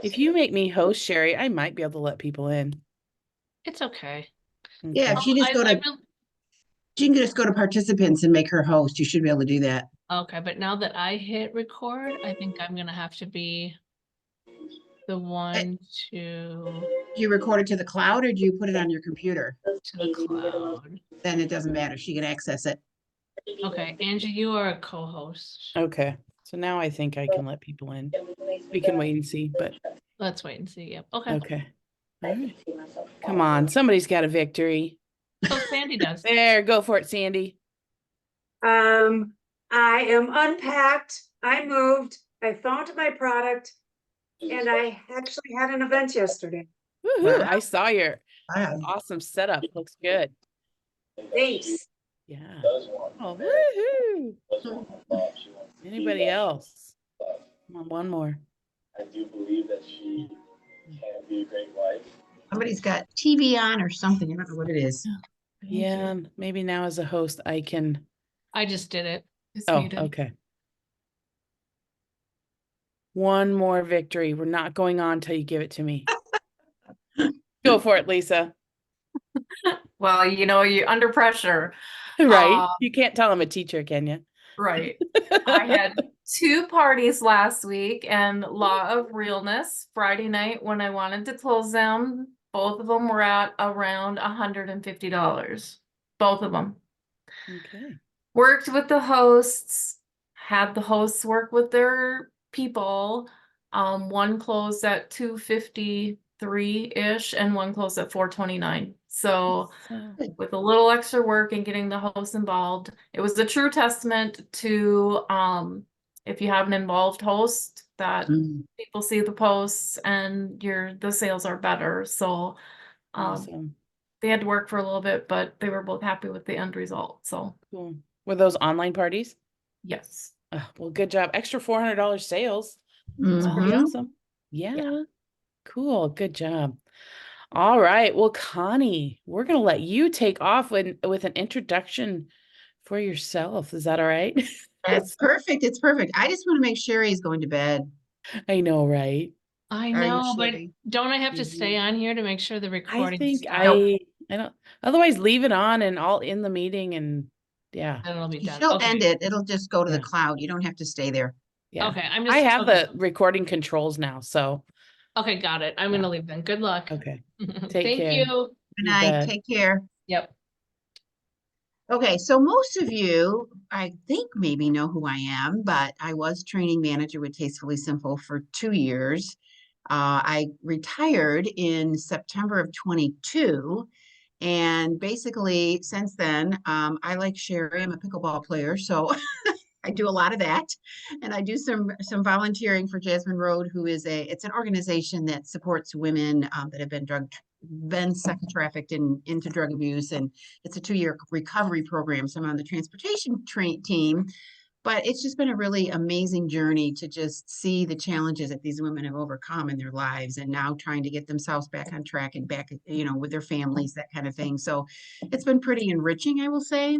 If you make me host, Sherry, I might be able to let people in. It's okay. Yeah, if she just go to, she can just go to participants and make her host. You should be able to do that. Okay, but now that I hit record, I think I'm gonna have to be the one to Do you record it to the cloud or do you put it on your computer? the cloud. Then it doesn't matter. She can access it. Okay, Angie, you are a co-host. Okay. So now I think I can let people in. We can wait and see, but Let's wait and see. Yep. Okay. okay. All right. Come on. Somebody's got a victory. So Sandy does. There, go for it, Sandy. I am unpacked. I moved. I found my product, and I actually had an event yesterday. Woohoo! Wow. I saw your Wow. awesome setup. Looks good. Thanks. Yeah. Oh, woohoo! Anybody else? Come on, one more. I do believe that she can be a great wife. Somebody's got TV on or something. I don't know what it is. Yeah, maybe now as a host, I can. I just did it. It's Oh, muted. okay. One more victory. We're not going on till you give it to me. Go for it, Lisa. Well, you know, you're under pressure. Right. You can't tell I'm a teacher, can you? Right. I had 2 parties last week and Law of Realness Friday night when I wanted to close them. Both of them were at around $150. Both of them. Okay. Worked with the hosts, had the hosts work with their people. One closed at 253-ish and one closed at 429. So with a little extra work and getting the hosts involved, it was a true testament to if you have an involved host that people see the posts and the sales are better. So Awesome. they had to work for a little bit, but they were both happy with the end result. So Cool. Were those online parties? yes. Well, good job. Extra $400 sales. That's Mhm. pretty awesome. Yeah. Cool. Good job. All right. Well, Connie, we're going to let you take off with an introduction for yourself. Is that all right? That's perfect. It's perfect. I just want to make sure he's going to bed. I know, right? I Are you know, but Sherry? don't I have to stay on here to make sure the I recording think stops? I don't, otherwise leave it on and all in the meeting and yeah. And it'll be done. She'll Okay. end it. It'll just go to the Yeah. cloud. You don't have to stay there. Yeah. Okay. I'm I just have the recording controls now, so Okay, got it. I'm Yeah. gonna leave then. Good luck. okay. Take Thank care. you. Good You night. bet. Take care. Yep. Okay, so most of you, I think maybe know who I am, but I was training manager with Tastefully Simple for 2 years. I retired in September of 22. And basically, since then, I like Sherry. I'm a pickleball player, so I do a lot of that, and I do some volunteering for Jasmine Road, who is it's an organization that supports women that have been sex trafficked into drug abuse, and it's a 2-year recovery program. So I'm on the transportation team, but it's just been a really amazing journey to just see the challenges that these women have overcome in their lives, and now trying to get themselves back on track and back, with their families, that kind of thing. So it's been pretty enriching, I will say.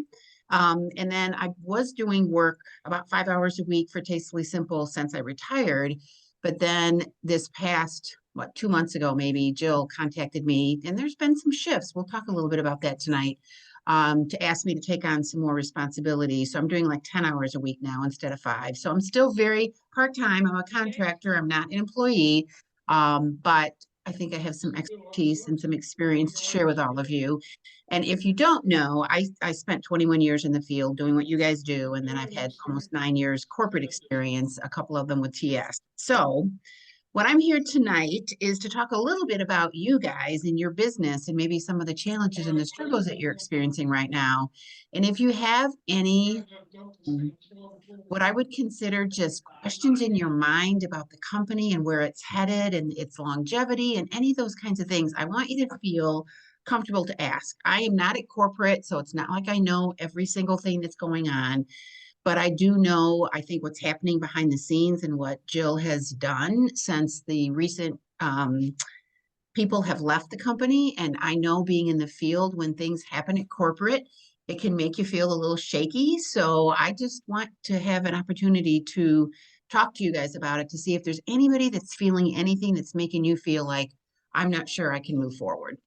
And then I was doing work about 5 hours a week for Tastefully Simple since I retired. But then this past, 2 months ago, maybe, Jill contacted me, and there's been some shifts. We'll talk a little bit about that tonight, to ask me to take on some more responsibility. So I'm doing like 10 hours a week now instead of 5. So I'm still very part-time. I'm a contractor. I'm not an employee. But I think I have some expertise and some experience to share with all of you. And if you don't know, I spent 21 years in the field doing what you guys do. And then I've had almost 9 years corporate experience, a couple of them with TS. So what I'm here tonight is to talk a little bit about you guys and your business and maybe some of the challenges and the struggles that you're experiencing right now. And if you have any, what I would consider just questions in your mind about the company and where it's headed and its longevity and any of those kinds of things, I want you to feel comfortable to ask. I am not at corporate, so it's not like I know every single thing that's going on. But I do know, I think, what's happening behind the scenes and what Jill has done since the recent people have left the company. And I know, being in the field, when things happen at corporate, it can make you feel a little shaky. So I just want to have an opportunity to talk to you guys about it to see if there's anybody that's feeling anything that's making you feel like, I'm not sure I can move forward.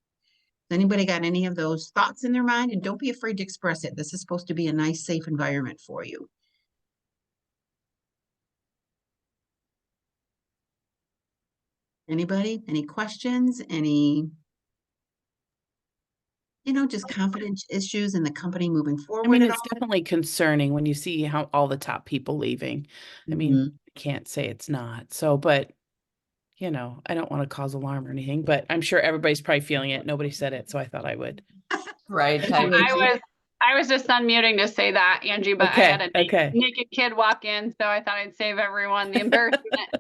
Anybody got any of those thoughts in their mind? And don't be afraid to express it. This is supposed to be a nice, safe environment for you. Anybody? Any questions? Any, just confidence issues in the company moving I forward mean, at it's all? definitely concerning when you see how all the top people leaving. I mean, Mhm. I can't say it's not. So, but I don't want to cause alarm or anything, but I'm sure everybody's probably feeling it. Nobody said it, so I thought I would. Right. Thank you, I- Angie. I was just unmuting to say that, Angie, but I had a Okay. naked kid walk in, so I thought I'd save everyone the embarrassment.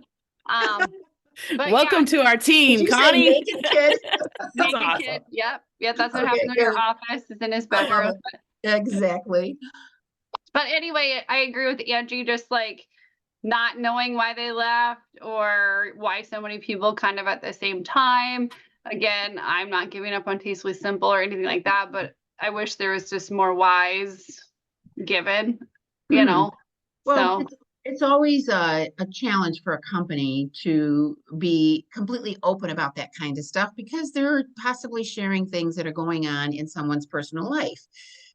But Welcome to our Did team, you say Connie. naked kid? naked awesome. kid. Yep, that's what Okay, happened in your good. office. Is in his I love bedroom. it. Exactly. But anyway, I agree with Angie. Just like not knowing why they left or why so many people kind of at the same time. Again, I'm not giving up on Tastefully Simple or anything like that, but I wish there was just more whys given, Well, so. it's always a challenge for a company to be completely open about that kind of stuff because they're possibly sharing things that are going on in someone's personal life.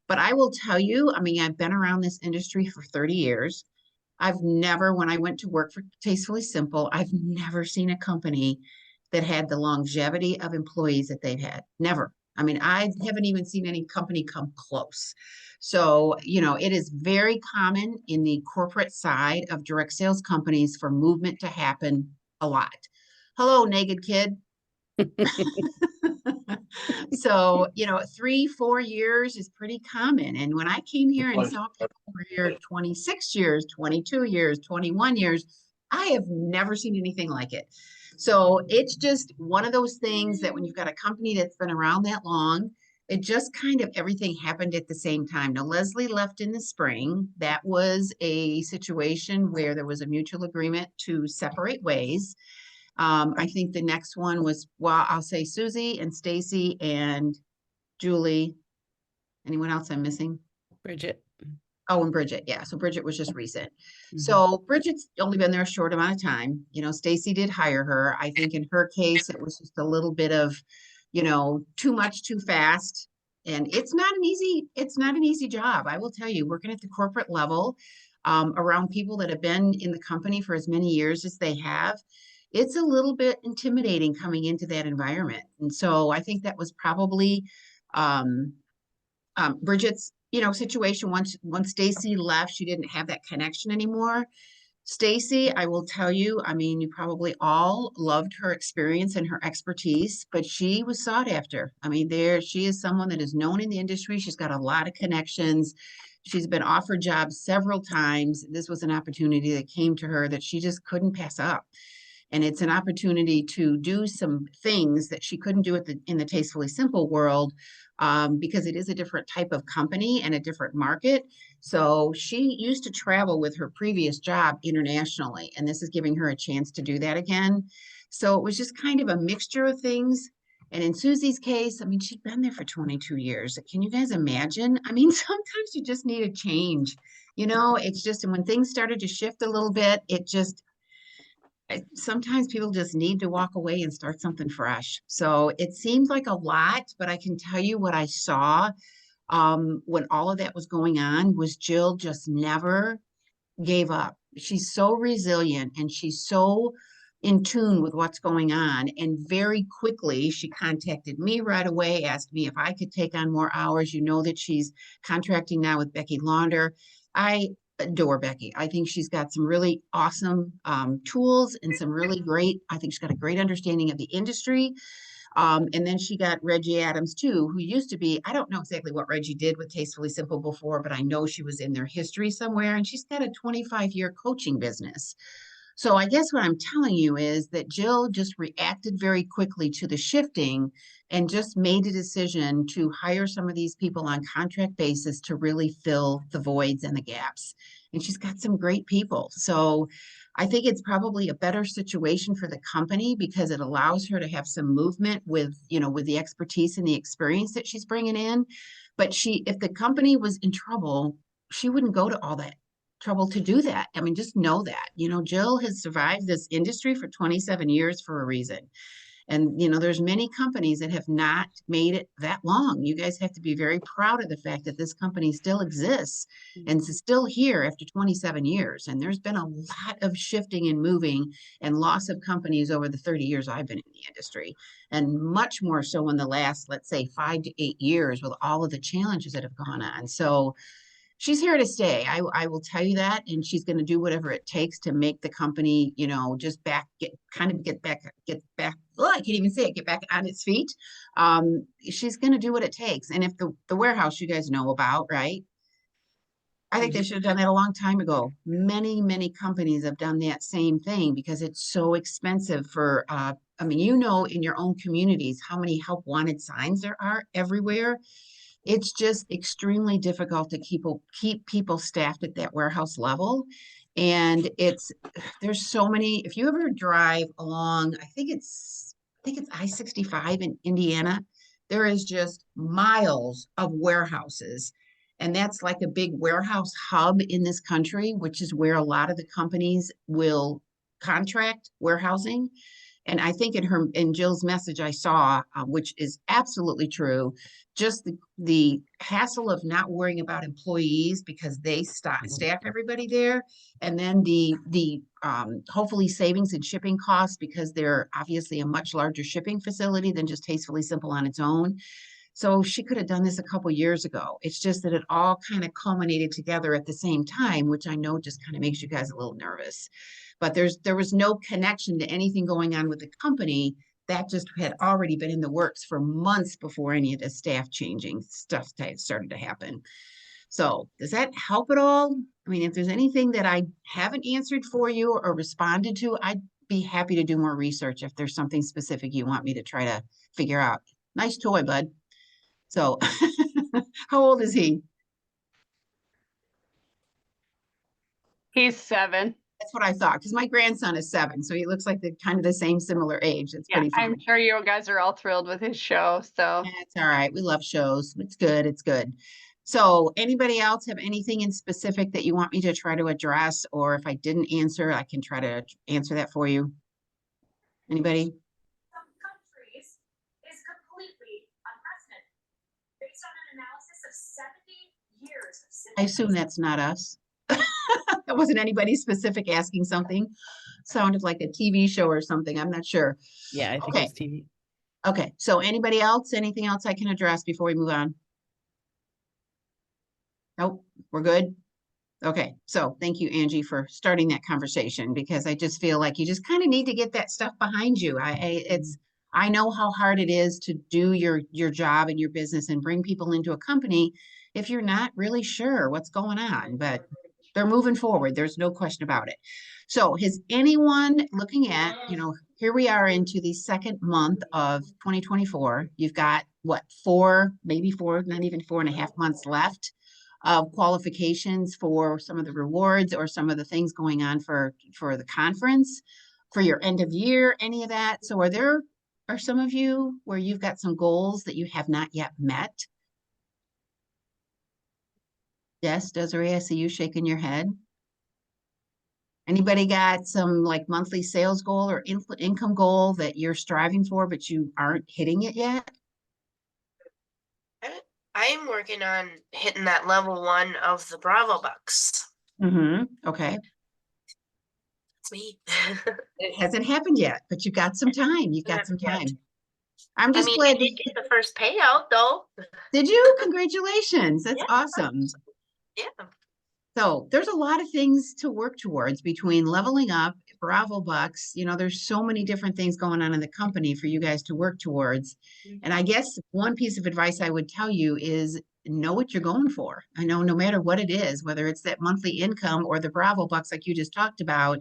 But I will tell you, I mean, I've been around this industry for 30 years. I've never, when I went to work for Tastefully Simple, I've never seen a company that had the longevity of employees that they've had. Never. I mean, I haven't even seen any company come close. So, it is very common in the corporate side of direct sales companies for movement to happen a lot. Hello, naked kid. So, 3-4 years is pretty common. And when I came here and saw people were here 26 years, 22 years, 21 years, I have never seen anything like it. So it's just one of those things that when you've got a company that's been around that long, it just kind of everything happened at the same time. Now, Leslie left in the spring. That was a situation where there was a mutual agreement to separate ways. I think the next one was, well, I'll say Susie and Stacy and Julie. Anyone else I'm missing? Bridget. Oh, and Bridget. Yeah. So Bridget was just recent. Mhm. So Bridget's only been there a short amount of time. Stacy did hire her. I think in her case, it was just a little bit of, too much, too fast. And it's not an easy job. I will tell you, working at the corporate level, around people that have been in the company for as many years as they have, it's a little bit intimidating coming into that environment. And so I think that was probably, um, Bridget's, situation. Once Stacy left, she didn't have that connection anymore. Stacy, I will tell you, I mean, you probably all loved her experience and her expertise, but she was sought after. I mean, she is someone that is known in the industry. She's got a lot of connections. She's been offered jobs several times. This was an opportunity that came to her that she just couldn't pass up. And it's an opportunity to do some things that she couldn't do in the Tastefully Simple world, because it is a different type of company and a different market. So she used to travel with her previous job internationally, and this is giving her a chance to do that again. So it was just kind of a mixture of things. And in Susie's case, I mean, she'd been there for 22 years. Can you guys imagine? I mean, sometimes you just need a change. It's just, and when things started to shift a little bit, sometimes people just need to walk away and start something fresh. So it seems like a lot, but I can tell you what I saw when all of that was going on was Jill just never gave up. She's so resilient and she's so in tune with what's going on. And very quickly, she contacted me right away, asked me if I could take on more hours. That she's contracting now with Becky Launder. I adore Becky. I think she's got some really awesome tools and I think she's got a great understanding of the industry. And then she got Reggie Adams too, who used to be, I don't know exactly what Reggie did with Tastefully Simple before, but I know she was in their history somewhere, and she's got a 25-year coaching business. So I guess what I'm telling you is that Jill just reacted very quickly to the shifting and just made a decision to hire some of these people on contract basis to really fill the voids and the gaps. And she's got some great people. So I think it's probably a better situation for the company because it allows her to have some movement with the expertise and the experience that she's bringing in. But if the company was in trouble, she wouldn't go to all that trouble to do that. I mean, just know that, Jill has survived this industry for 27 years for a reason. And, there's many companies that have not made it that long. You guys have to be very proud of the fact that this company still exists and is still here after 27 years. And there's been a lot of shifting and moving and loss of companies over the 30 years I've been in the industry, and much more so in the last, let's say, 5 to 8 years with all of the challenges that have gone on. So she's here to stay. I will tell you that, and she's going to do whatever it takes to make the company, just get back. Oh, I can't even say it. Get back on its feet. She's going to do what it takes. And if the warehouse you guys know about, right? I think they should have done that a long time ago. Many, many companies have done that same thing because it's so expensive for, in your own communities, how many help wanted signs there are everywhere. It's just extremely difficult to keep people staffed at that warehouse level. And there's so many, if you ever drive along, I think it's I-65 in Indiana, there is just miles of warehouses. And that's like a big warehouse hub in this country, which is where a lot of the companies will contract warehousing. And I think in Jill's message I saw, which is absolutely true, just the hassle of not worrying about employees because they staff everybody there, and then the hopefully savings in shipping costs because they're obviously a much larger shipping facility than just Tastefully Simple on its own. So she could have done this a couple years ago. It's just that it all kind of culminated together at the same time, which I know just kind of makes you guys a little nervous. But there was no connection to anything going on with the company. That just had already been in the works for months before any of the staff changing stuff started to happen. So does that help at all? I mean, if there's anything that I haven't answered for you or responded to, I'd be happy to do more research if there's something specific you want me to try to figure out. Nice toy, bud. So how old is he? He's 7. That's what I thought, because my grandson is 7, so he looks like the kind of the same similar age. It's pretty fun. I'm sure you guys are all thrilled with his show. So It's all right. We love shows. It's good. It's good. So anybody else have anything in specific that you want me to try to address? Or if I didn't answer, I can try to answer that for you. Anybody? Some countries is completely unprecedented. Based on an analysis of 70 years of I assume that's not us. That wasn't anybody specific asking something. Sounded like a TV show or something. I'm not sure. Yeah, I think Okay. it's TV. Okay. So anybody else? Anything else I can address before we move on? Nope. We're good. Okay. So thank you, Angie, for starting that conversation, because I just feel like you just kind of need to get that stuff behind you. I know how hard it is to do your job and your business and bring people into a company if you're not really sure what's going on, but they're moving forward. There's no question about it. So has anyone looking at, here we are into the second month of 2024. You've got what, maybe four, not even 4.5 months left of qualifications for some of the rewards or some of the things going on for the conference, for your end of year, any of that. So are some of you where you've got some goals that you have not yet met? Yes, Desiree, I see you shaking your head. Anybody got some like monthly sales goal or income goal that you're striving for, but you aren't hitting it yet? I'm working on hitting that level 1 of the Bravo Bucks. Okay. That's me. It hasn't happened yet, but you've got some time. You've got some time. I'm just I glad. did get the first payout though. Did you? Congratulations. That's Yeah. awesome. Yeah. So there's a lot of things to work towards between leveling up, Bravo Bucks. There's so many different things going on in the company for you guys to work towards. And I guess one piece of advice I would tell you is know what you're going for. I know no matter what it is, whether it's that monthly income or the Bravo Bucks like you just talked about,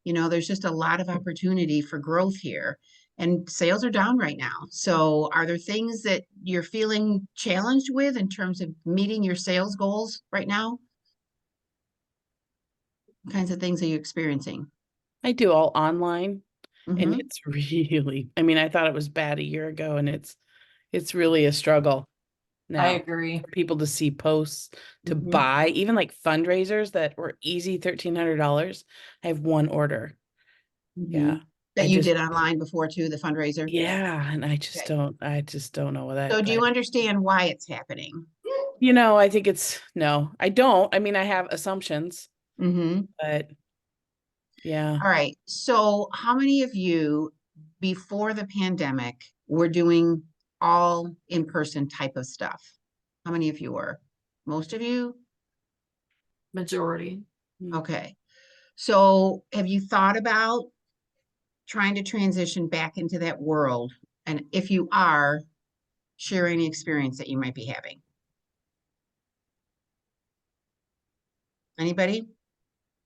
there's just a lot of opportunity for growth here. And sales are down right now. So are there things that you're feeling challenged with in terms of meeting your sales goals right now? What kinds of things are you experiencing? I do all online, and Mhm. it's really, I thought it was bad a year ago, and it's really a struggle. I now. agree. For people to see posts to Mhm. buy, even like fundraisers that were easy $1,300. I have one order. Yeah. That I you just, did online before too, the fundraiser? yeah, and I Okay. just don't know what So that. do you understand why it's happening? I think no, I don't. I mean, I have assumptions, Mm-hmm. but yeah. All right. So how many of you before the pandemic were doing all in-person type of stuff? How many of you were? Most of you? Majority. Okay. So have you thought about trying to transition back into that world? And if you are, share any experience that you might be having. Anybody?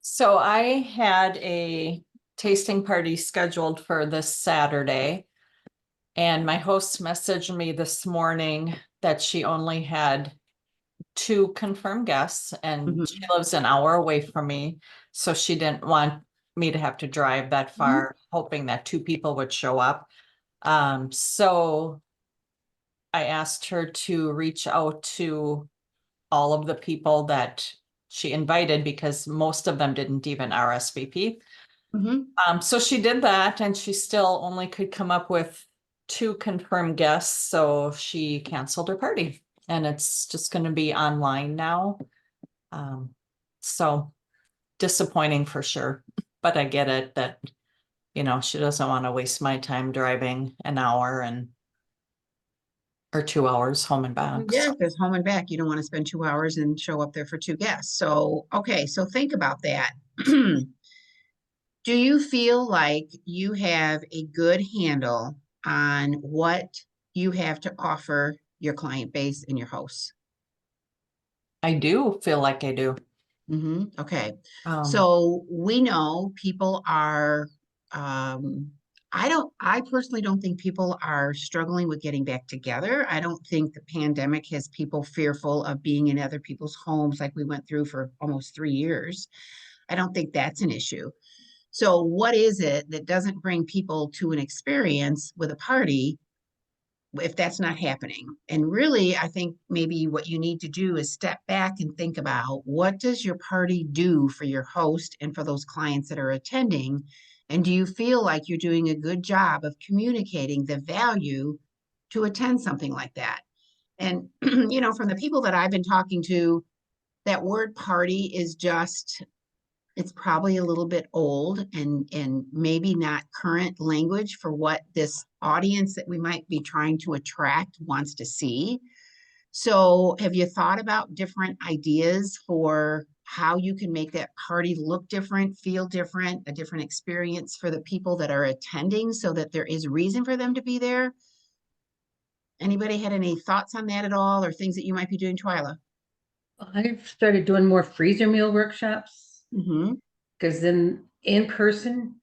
So I had a tasting party scheduled for this Saturday. And my host messaged me this morning that she only had 2 confirmed guests and she lives an hour away from me. So she didn't want me to have to drive that far, hoping that 2 people would show up. So I asked her to reach out to all of the people that she invited because most of them didn't even RSVP. So she did that and she still only could come up with 2 confirmed guests. So she canceled her party and it's just going to be online now. So disappointing for sure, but I get it that, she doesn't want to waste my time driving an hour or 2 hours home and back. Yeah, So. if it's home and back, you don't want to spend 2 hours and show up there for 2 guests. So, okay, so think about that. Do you feel like you have a good handle on what you have to offer your client base and your hosts? I do feel like I do. Okay. Um, So we know people are, I personally don't think people are struggling with getting back together. I don't think the pandemic has people fearful of being in other people's homes like we went through for almost 3 years. I don't think that's an issue. So what is it that doesn't bring people to an experience with a party if that's not happening? And really, I think maybe what you need to do is step back and think about what does your party do for your host and for those clients that are attending? And do you feel like you're doing a good job of communicating the value to attend something like that? And, from the people that I've been talking to, that word party is just, it's probably a little bit old and maybe not current language for what this audience that we might be trying to attract wants to see. So have you thought about different ideas for how you can make that party look different, feel different, a different experience for the people that are attending so that there is reason for them to be there? Anybody had any thoughts on that at all or things that you might be doing, Twyla? I've started doing more freezer meal workshops Mm-hmm. because then in person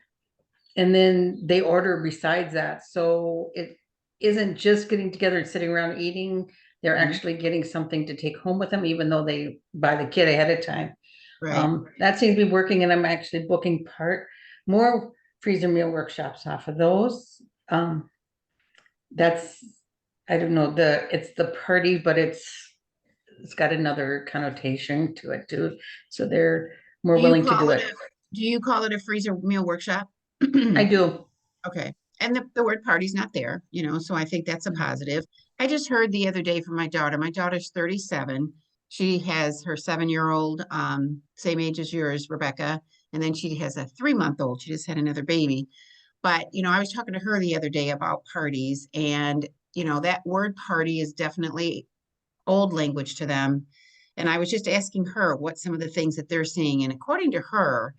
and then they order besides that. So it isn't just getting together and sitting around eating. They're actually getting something to take home with them, even though they buy the kit ahead of time. Right. That seems to be working, and I'm actually booking more freezer meal workshops off of those. That's, I don't know, it's the party, but it's got another connotation to it too. So they're more willing to do it. Do you call it a freezer meal workshop? I do. Okay. And the word party's not there, so I think that's a positive. I just heard the other day from my daughter. My daughter's 37. She has her 7-year-old, same age as yours, Rebecca. And then she has a 3-month-old. She just had another baby. But, I was talking to her the other day about parties, and, that word party is definitely old language to them. And I was just asking her what some of the things that they're seeing. And according to her,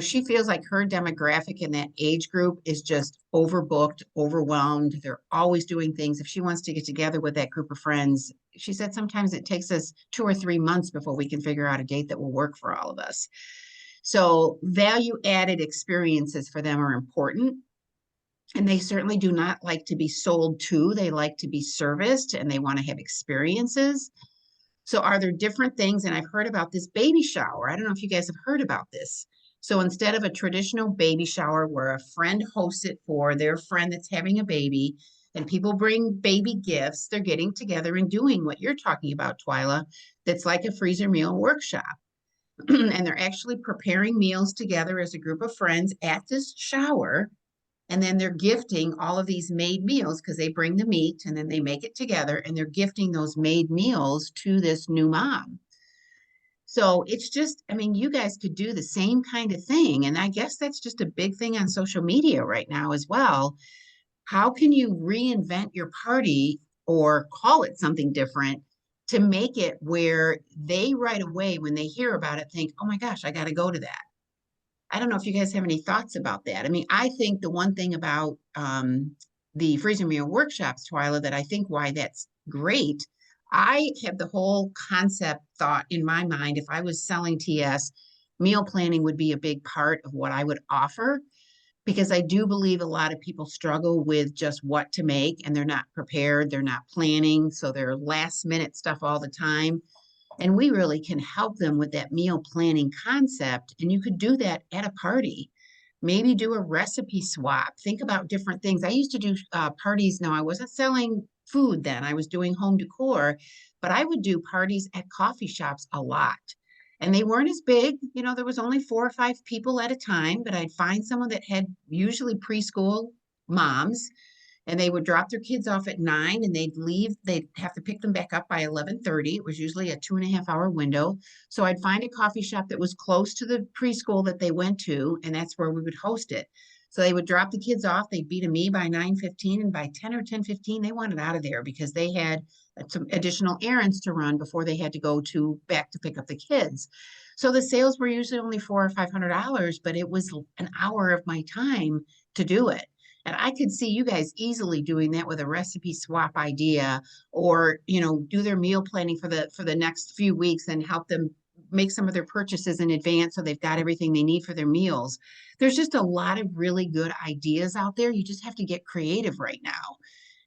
she feels like her demographic in that age group is just overbooked, overwhelmed. They're always doing things. If she wants to get together with that group of friends, she said sometimes it takes us 2 or 3 months before we can figure out a date that will work for all of us. So value added experiences for them are important. And they certainly do not like to be sold to. They like to be serviced and they want to have experiences. So are there different things? And I've heard about this baby shower. I don't know if you guys have heard about this. So instead of a traditional baby shower where a friend hosts it for their friend that's having a baby, and people bring baby gifts, they're getting together and doing what you're talking about, Twyla. That's like a freezer meal workshop. And they're actually preparing meals together as a group of friends at this shower. And then they're gifting all of these made meals because they bring the meat and then they make it together and they're gifting those made meals to this new mom. So it's just, I mean, you guys could do the same kind of thing. And I guess that's just a big thing on social media right now as well. How can you reinvent your party or call it something different to make it where they right away, when they hear about it, think, oh my gosh, I got to go to that. I don't know if you guys have any thoughts about that. I mean, I think the one thing about the freezer meal workshops, Twyla, that I think why that's great, I have the whole concept thought in my mind. If I was selling TS, meal planning would be a big part of what I would offer, because I do believe a lot of people struggle with just what to make and they're not prepared, they're not planning, so they're last minute stuff all the time. And we really can help them with that meal planning concept. And you could do that at a party. Maybe do a recipe swap. Think about different things. I used to do parties. Now, I wasn't selling food then, I was doing home decor, but I would do parties at coffee shops a lot. And they weren't as big. You know, there was only 4 or 5 people at a time, but I'd find someone that had usually preschool moms, and they would drop their kids off at 9 and they'd leave. They'd have to pick them back up by 11:30. It was usually a 2.5 hour window. So I'd find a coffee shop that was close to the preschool that they went to, and that's where we would host it. So they would drop the kids off, they'd be to me by 9:15, and by 10 or 10:15, they wanted out of there because they had some additional errands to run before they had to go to back to pick up the kids. So the sales were usually only $400 or $500, but it was an hour of my time to do it. And I could see you guys easily doing that with a recipe swap idea, or, you know, do their meal planning for the next few weeks and help them make some of their purchases in advance so they've got everything they need for their meals. There's just a lot of really good ideas out there. You just have to get creative right now.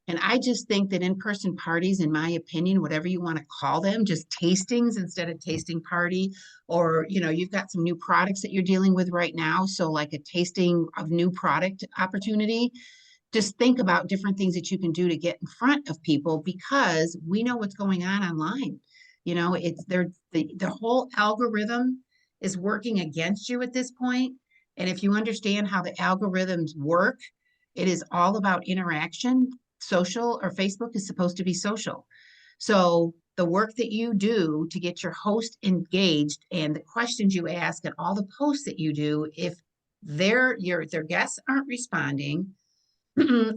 And I just think that in-person parties, in my opinion, whatever you want to call them, just tastings instead of tasting party, or, you know, you've got some new products that you're dealing with right now. So like a tasting of new product opportunity, just think about different things that you can do to get in front of people, because we know what's going on online. You know, it's there, the whole algorithm is working against you at this point. And if you understand how the algorithms work, it is all about interaction. Social, or Facebook is supposed to be social. So the work that you do to get your host engaged and the questions you ask and all the posts that you do, if their guests aren't responding,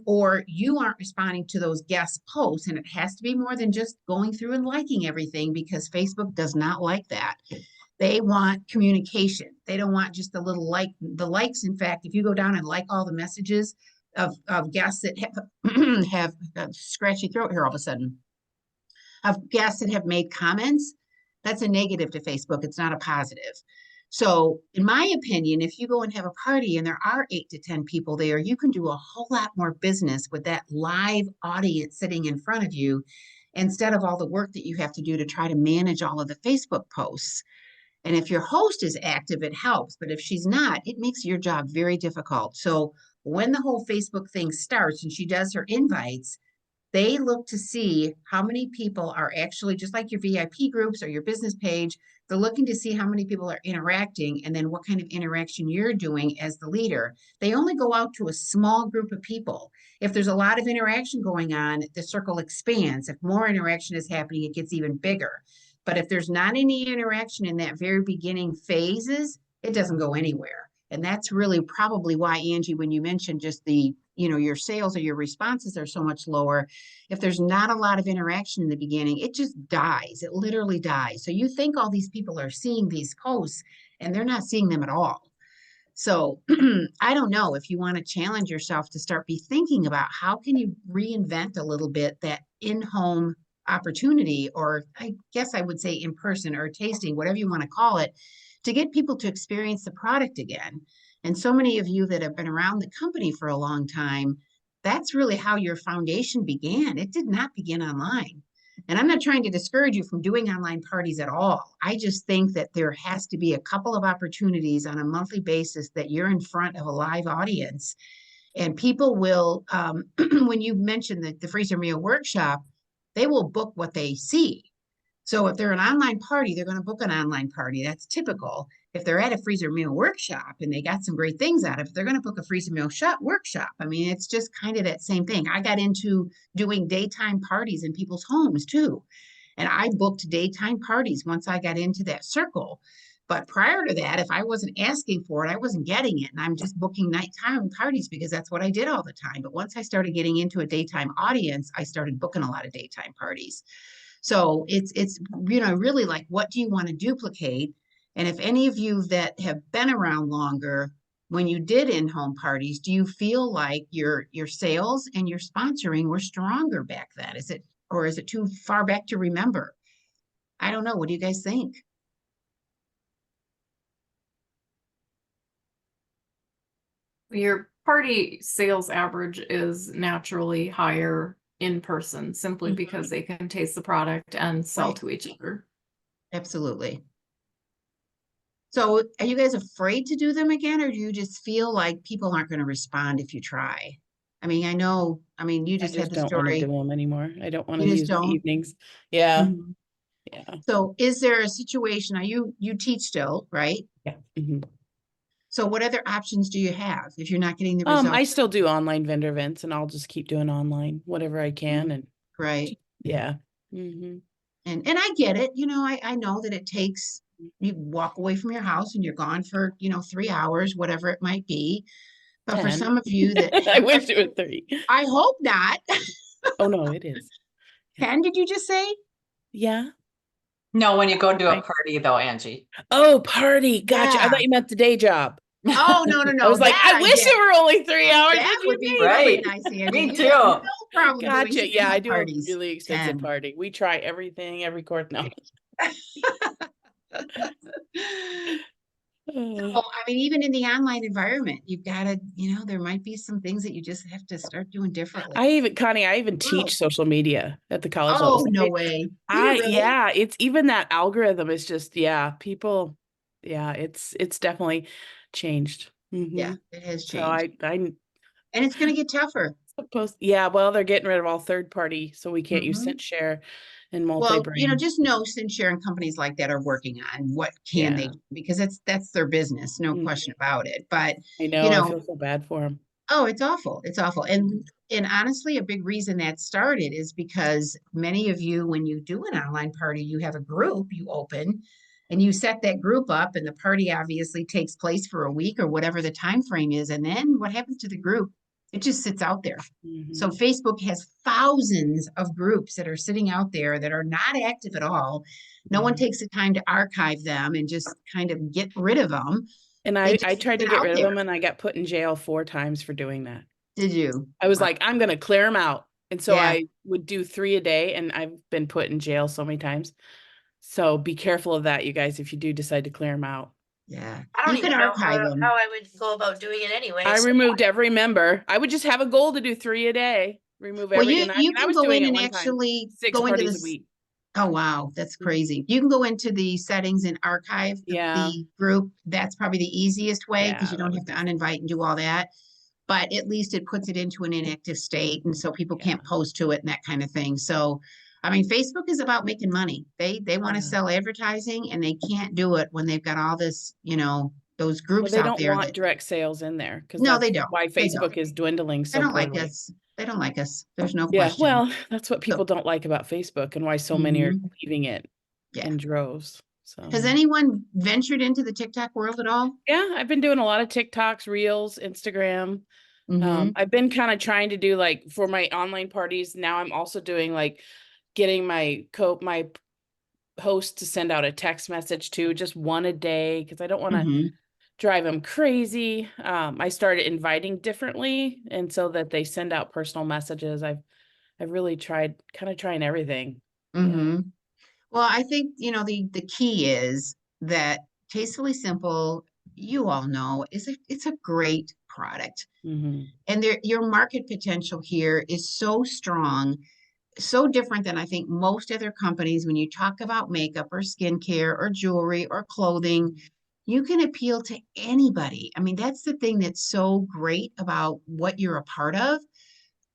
or you aren't responding to those guest posts, and it has to be more than just going through and liking everything, because Facebook does not like that. They want communication. They don't want just a little like. The likes, in fact, if you go down and like all the messages of guests that have have a scratchy throat here all of a sudden, of guests that have made comments, that's a negative to Facebook. It's not a positive. So in my opinion, if you go and have a party and there are 8 to 10 people there, you can do a whole lot more business with that live audience sitting in front of you, instead of all the work that you have to do to try to manage all of the Facebook posts. And if your host is active, it helps. But if she's not, it makes your job very difficult. So when the whole Facebook thing starts and she does her invites, they look to see how many people are actually, just like your VIP groups or your business page, they're looking to see how many people are interacting and then what kind of interaction you're doing as the leader. They only go out to a small group of people. If there's a lot of interaction going on, the circle expands. If more interaction is happening, it gets even bigger. But if there's not any interaction in that very beginning phases, it doesn't go anywhere. And that's really probably why, Angie, when you mentioned just the, you know, your sales or your responses are so much lower, if there's not a lot of interaction in the beginning, it just dies. It literally dies. So you think all these people are seeing these posts and they're not seeing them at all. So I don't know, if you want to challenge yourself to start be thinking about how can you reinvent a little bit that in-home opportunity, or I guess I would say in person or tasting, whatever you want to call it, to get people to experience the product again. And so many of you that have been around the company for a long time, that's really how your foundation began. It did not begin online. And I'm not trying to discourage you from doing online parties at all. I just think that there has to be a couple of opportunities on a monthly basis that you're in front of a live audience. And people will, when you mention the freezer meal workshop, they will book what they see. So if they're an online party, they're going to book an online party. That's typical. If they're at a freezer meal workshop and they got some great things out of it, they're going to book a freezer meal workshop. I mean, it's just kind of that same thing. I got into doing daytime parties in people's homes too. And I booked daytime parties once I got into that circle. But prior to that, if I wasn't asking for it, I wasn't getting it. And I'm just booking nighttime parties because that's what I did all the time. But once I started getting into a daytime audience, I started booking a lot of daytime parties. So it's really like, what do you want to duplicate? And if any of you that have been around longer, when you did in-home parties, do you feel like your sales and your sponsoring were stronger back then? Is it too far back to remember? I don't know. What do you guys think? Your party sales average is naturally higher in person simply because they can taste the product and sell Right. to each other. Absolutely. So are you guys afraid to do them again, or do you just feel like people aren't going to respond if you try? I mean, you I just had just the don't want to do story. them anymore. I don't want to You just use the don't? evenings. Yeah. Mhm. Yeah. So is there a situation, now you teach still, right? Yeah. Mhm. So what other options do you have if you're not getting the I results? still do online vendor events, and I'll just keep doing online whatever I can. And Right. yeah. Hmm. And I get it. I know that it takes, you walk away from your house and you're gone for, 3 hours, whatever it might be. But for 10. some of you that I wish it was 3. I hope not. Oh no, it is. 10, did you just say? Yeah. No, when you go to a I- party though, Angie. Oh, party. Gotcha. I Yeah. thought you meant the day job. Oh, no, I no, was like, that I I wish get. it were only 3 hours. That What do would you be mean? really Right. nice, Angie. Me You have no too. problem doing Gotcha. some Yeah, I do a parties. really expensive 10. party. We try everything, every course. No. Well, I mean, even in the online environment, you've got to, there might be some things that you just have to start doing differently. Connie, I even teach social media at the college level. Oh, So no way. Do you really? yeah, it's even that algorithm is just, people, it's definitely changed. Yeah, it has So changed. I And it's going to get tougher. suppose, yeah, well, they're getting rid of all third party, so we can't use Mhm. ScentShare and Well, multi-brand. just know SynShare and companies like that are working on what can they Yeah. do, because that's their business, no Mhm. question about it. But, I know, I feel so bad for them. oh, it's awful. It's awful. And honestly, a big reason that started is because many of you, when you do an online party, you have a group you open and you set that group up, and the party obviously takes place for a week or whatever the time frame is. And then what happens to the group? It just sits out there. So Facebook has thousands of groups that are sitting out there that are not active at all. No one takes the time to archive them and just kind of get rid of them. And They I just tried to sit get out rid of there. them, and I got put in jail 4 times for doing that. Did you? I was Wow. like, I'm going to clear them out. And so Yeah. I would do 3 a day, and I've been put in jail so many times. So be careful of that, you guys, if you do decide to clear them out. Yeah. I don't You can even know archive them. how I would go about doing it anyway. I so- removed every member. I would just have a goal to do 3 a day. Remove Well, every, you and I can was go doing in it and one time, actually 6 go into parties a this. week. Oh, wow. That's crazy. You can go into the settings and archive Yeah. the group. That's probably the easiest way because Yeah, you that don't was have to uninvite and do all that. But at least it puts it into an inactive state. And so people can't post to it and that kind of thing. So, I mean, Facebook is about making money. They want to Yeah. sell advertising, and they can't do it when they've got all this, those Well, groups they out don't there want that, direct sales in there because no, that's they don't. why They don't. Facebook is dwindling They so don't like poorly. us. They don't like us. There's no Yeah, question. well, that's what people So, don't like about Facebook and why so many are mhm. leaving it Yeah. in droves. Has So anyone ventured into the TikTok world at all? yeah, I've been doing a lot of TikToks, Reels, Instagram. Mm-hmm. I've been kind of trying to do, like, for my online parties. Now I'm also doing, like, getting my host to send out a text message to just 1 a day because I don't want to Mm-hmm. drive them crazy. I started inviting differently, and so that they send out personal messages. I've really tried trying everything. Mm-hmm. Well, I think, the key is that Tastefully Simple, you all know, it's a great product. Mm-hmm. And your market potential here is so strong, so different than I think most other companies. When you talk about makeup or skincare or jewelry or clothing, you can appeal to anybody. I mean, that's the thing that's so great about what you're a part of.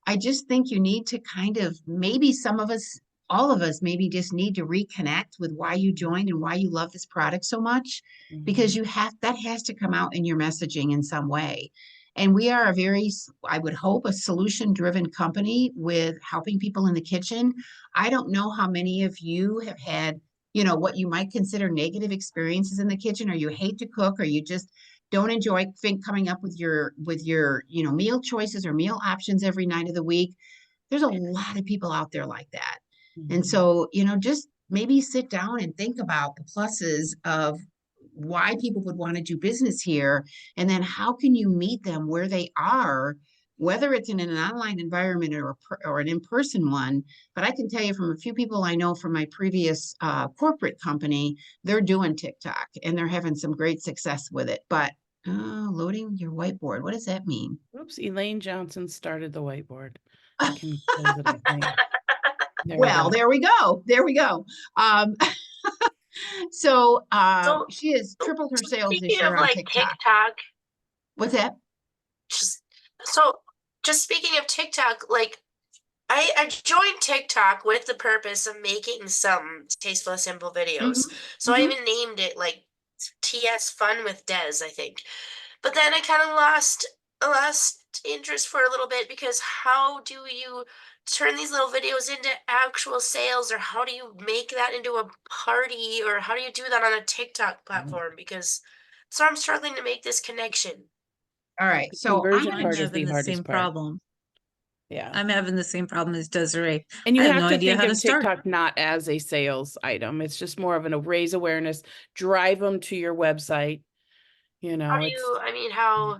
I just think you need to kind of, maybe some of us, all of us maybe just need to reconnect with why you joined and why you love this product so much, because that has to come out in your messaging in some way. And we are a very, I would hope, a solution-driven company with helping people in the kitchen. I don't know how many of you have had, what you might consider negative experiences in the kitchen, or you hate to cook, or you just don't enjoy coming up with your meal choices or meal options every night of the week. There's a lot of people out there like that. And so, just maybe sit down and think about the pluses of why people would want to do business here, and then how can you meet them where they are, whether it's in an online environment or an in-person one. But I can tell you from a few people I know from my previous corporate company, they're doing TikTok and they're having some great success with it. But loading your whiteboard, what does that mean? Oops, Elaine Johnson started the whiteboard. I can close it, I think. There we go. There we go. So she has tripled her sales this Speaking year of on like TikTok, What's that? Just speaking of TikTok, like I joined TikTok with the purpose of making some tasteful, simple videos. So I even named it like TS Fun with Des, I think. But then I kind of lost interest for a little bit, because how do you turn these little videos into actual sales, or how do you make that into a party, or how do you do that on a TikTok platform? Because so I'm struggling to make this connection. All right, so I'm having the same problem. Yeah, I'm having the same problem as Desiree. and you I have no to idea think how of to start. TikTok not as a sales item. It's just more of raise awareness, drive them to your website. How do you, I mean, how?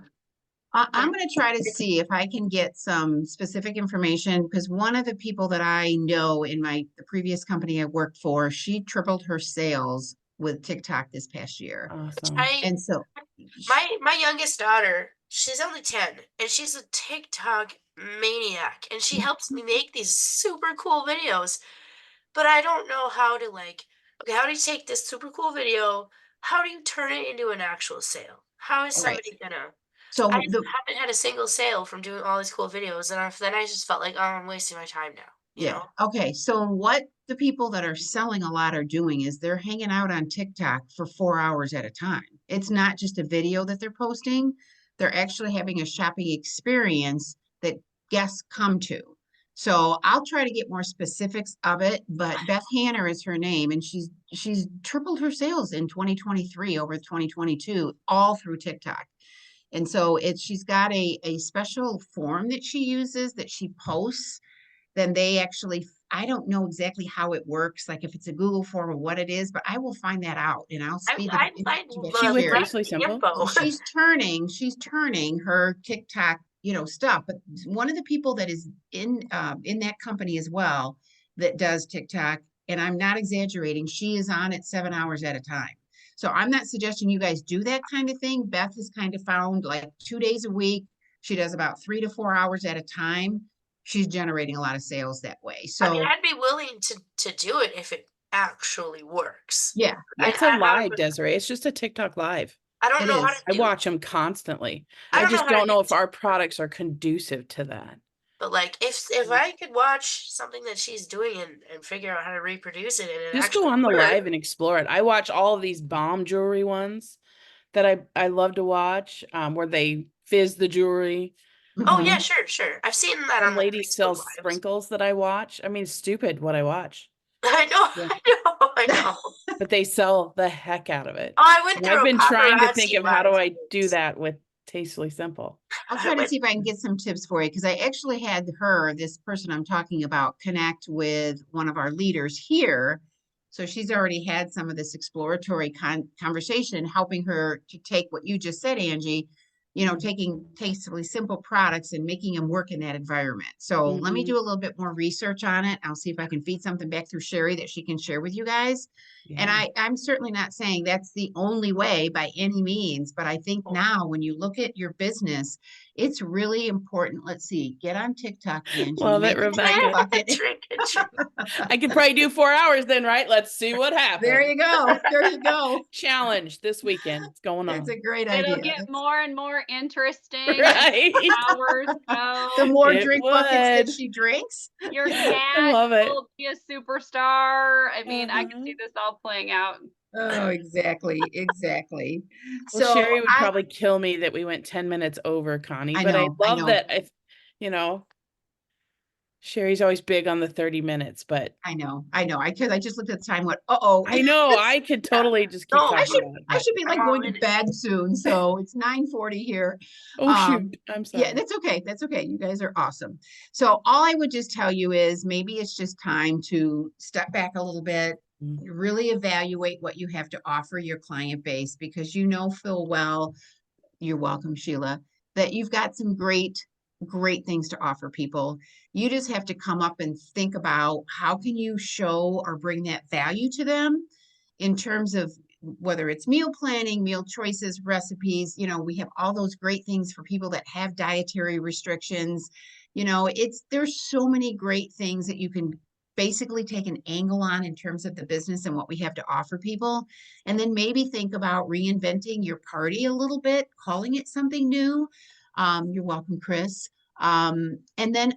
I'm going to try to see if I can get some specific information, because one of the people that I know in the previous company I worked for, she tripled her sales with TikTok this past year. Awesome. And so my youngest daughter, she's only 10, and she's a TikTok maniac, and she helps me make these super cool videos. But I don't know how to, like, okay, how do you take this super cool video? How do you turn it into an actual sale? How is somebody gonna? So I haven't had a single sale from doing all these cool videos, and then I just felt like, oh, I'm wasting my time now. You know? Okay. So what the people that are selling a lot are doing is they're hanging out on TikTok for 4 hours at a time. It's not just a video that they're posting. They're actually having a shopping experience that guests come to. So I'll try to get more specifics of it, but Beth Hanner is her name, and she's tripled her sales in 2023 over 2022, all through TikTok. And so she's got a special form that she uses that she posts. Then they actually, I don't know exactly how it works, like if it's a Google form or what it is, but I will find that out and I'll speed it. She with Tastefully Simple? So she's turning her TikTok, stuff. But one of the people that is in that company as well that does TikTok, and I'm not exaggerating, she is on it 7 hours at a time. So I'm not suggesting you guys do that kind of thing. Beth has kind of found like 2 days a week. She does about 3 to 4 hours at a time. She's generating a lot of sales that way. So I mean, I'd be willing to do it if it actually works. Yeah. It's a live, Desiree. It's just a TikTok live. I don't know how to I watch them constantly. I I don't just know how don't to know if our products are conducive to that. But like, if I could watch something that she's doing and figure out how to reproduce it, and it Just go actually on the works. live and explore it. I watch all of these bomb jewelry ones that I love to watch, where they fizz the jewelry. Oh yeah, sure. I've seen that Some on like lady Facebook sells Lives. sprinkles that I watch. I mean, stupid what I watch. I know. But they sell the heck out of it. Oh, I went And through I've a been trying to think paparazzi of how do rise I do that with Tastefully Simple. I'll try to see if I can get some tips for you, because I actually had this person I'm talking about, connect with one of our leaders here. So she's already had some of this exploratory conversation, helping her to take what you just said, Angie, you know, taking tastefully simple products and making them work in that environment. So let me Mhm. do a little bit more research on it. I'll see if I can feed something back through Sherry that she can share with you guys. And Yeah. I'm certainly not saying that's the only way by any means, but I think now when you look at your business, it's really important. Let's see, get on TikTok, Angie, Love it, make a drink Rebecca. bucket. Drink and drink. I could probably do 4 hours then, right? Let's see what happens. There you go. There you go. Challenge this weekend. It's going It's on. a great It'll idea. get more and more interesting Right. as hours go. The more It drink buckets that would. she drinks. Your I cat love it. will be a superstar. I mean, I can Mhm. see this all playing out. Oh, exactly, exactly. Well, So Sherry would probably kill me that we went 10 minutes over, Connie, but I I love know, that if, you know, Sherry's always big on the 30 minutes, but I know. Because I just looked at the time, went, uh-oh. I know I could totally just keep No, talking about it, I but should be like I'm all going to in it. bed soon. So it's 9:40 here. oh shoot, I'm Yeah, sorry. that's okay. That's okay. You guys are awesome. So all I would just tell you is maybe it's just time to step back a little bit, Mm. really evaluate what you have to offer your client base because you know full well, you're welcome, Sheila, that you've got some great things to offer people. You just have to come up and think about how can you show or bring that value to them in terms of whether it's meal planning, meal choices, recipes. You know, we have all those great things for people that have dietary restrictions. You know, there's so many great things that you can basically take an angle on in terms of the business and what we have to offer people. And then maybe think about reinventing your party a little bit, calling it something new. You're welcome, Chris. And then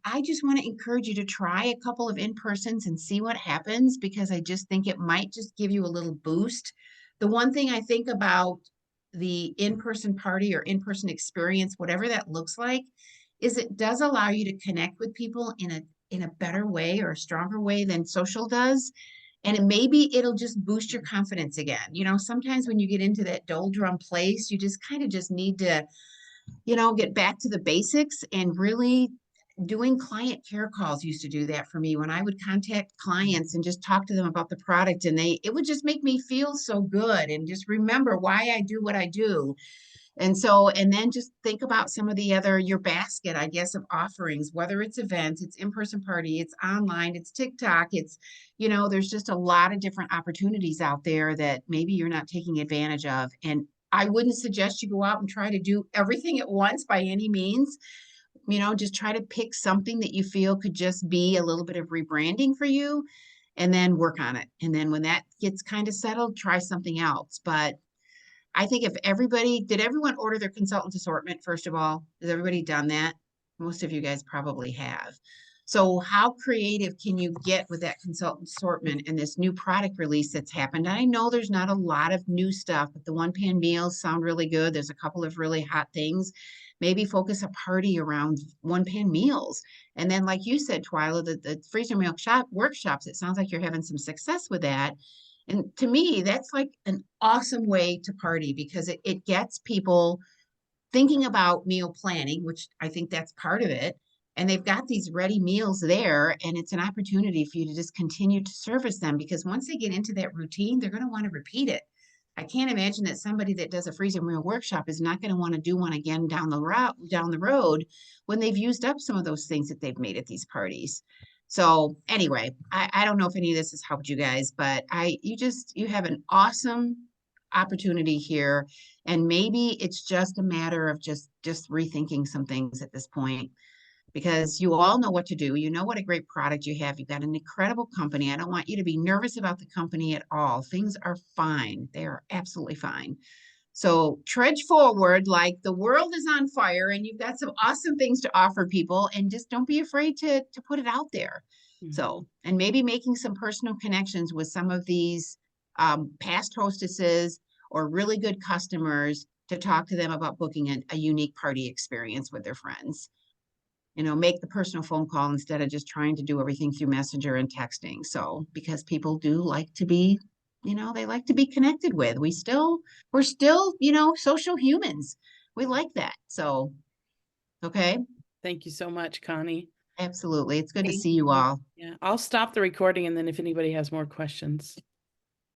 I just want to encourage you to try a couple of in-persons and see what happens because I just think it might just give you a little boost. The one thing I think about the in-person party or in-person experience, whatever that looks like, is it does allow you to connect with people in a better way or a stronger way than social does. And maybe it'll just boost your confidence again. You know, sometimes when you get into that doldrum place, you just kind of just need to, you know, get back to the basics and really doing client care calls used to do that for me when I would contact clients and just talk to them about the product and it would just make me feel so good and just remember why I do what I do. And then just think about some of the other, your basket, I guess, of offerings, whether it's events, it's in-person party, it's online, it's TikTok, it's, you know, there's just a lot of different opportunities out there that maybe you're not taking advantage of. And I wouldn't suggest you go out and try to do everything at once by any means. You know, just try to pick something that you feel could just be a little bit of rebranding for you and then work on it. And then when that gets kind of settled, try something else. But I think if did everyone order their consultant assortment, first of all? Has everybody done that? Most of you guys probably have. So how creative can you get with that consultant assortment and this new product release that's happened? I know there's not a lot of new stuff, but the one-pan meals sound really good. There's a couple of really hot things. Maybe focus a party around one-pan meals. And then, like you said, Twyla, the freezer meal workshops, it sounds like you're having some success with that. And to me, that's like an awesome way to party because it gets people thinking about meal planning, which I think that's part of it. And they've got these ready meals there, and it's an opportunity for you to just continue to service them because once they get into that routine, they're going to want to repeat it. I can't imagine that somebody that does a freezer meal workshop is not going to want to do one again down the road when they've used up some of those things that they've made at these parties. So anyway, I don't know if any of this has helped you guys, but you have an awesome opportunity here. And maybe it's just a matter of just rethinking some things at this point because you all know what to do. You know what a great product you have. You've got an incredible company. I don't want you to be nervous about the company at all. Things are fine. They are absolutely fine. So trudge forward like the world is on fire and you've got some awesome things to offer people and just don't be afraid to put it out there. So, and maybe making some personal connections with some of these past hostesses or really good customers to talk to them about booking a unique party experience with their friends. You know, make the personal phone call instead of just trying to do everything through Messenger and texting. So, because people do like to be, you know, they like to be connected with. We're still, you know, social humans. We like that. So, okay. Thank you so much, Connie. Absolutely. It's good to Thank see you all. Yeah, I'll stop the recording and then if anybody has more questions,